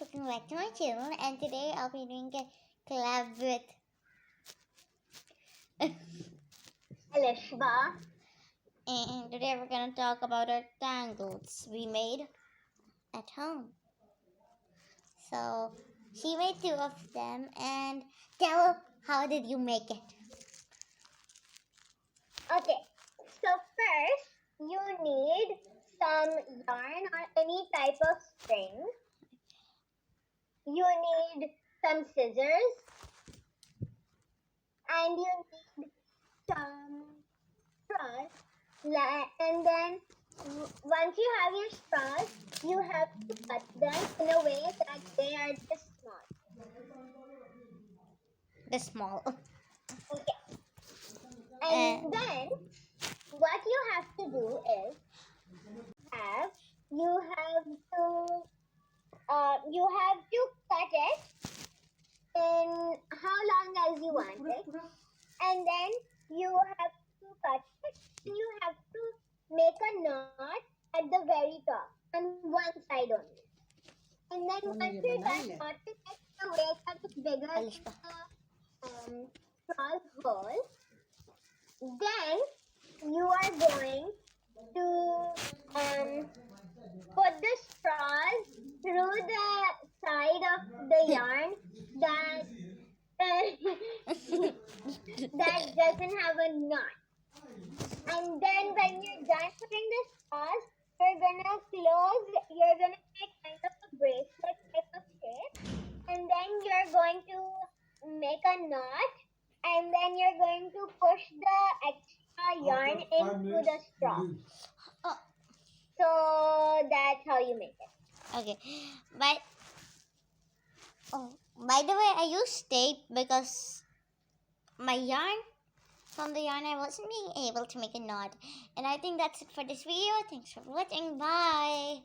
welcome back to my channel, and today I'll be doing a collab with Alishba. and today we're gonna talk about our tangles we made at home. So she made 2 of them, and tell how did you make it? Okay, so first you need some yarn or any type of string. You need some scissors, and you need some straws. And then once you have your straws, you have to cut them in a way that they are this small. The small. Okay. And then what you have to do is you have to cut it in how long as you want it, and then you have to cut it and you have to make a knot at the very top on one side only. And then once you that knot is in a way that is bigger than the straws hole, then you are going to put the straws through the side of the yarn that that doesn't have a knot. And then when you're done putting the straws, you're gonna make kind of a bracelet type of shape, and then you're going to make a knot, and then you're going to push the extra yarn into the straw. Oh. So that's how you make it. Okay, but by the way, I used tape because from the yarn I wasn't being able to make a knot. And I think that's it for this video. Thanks for watching. Bye.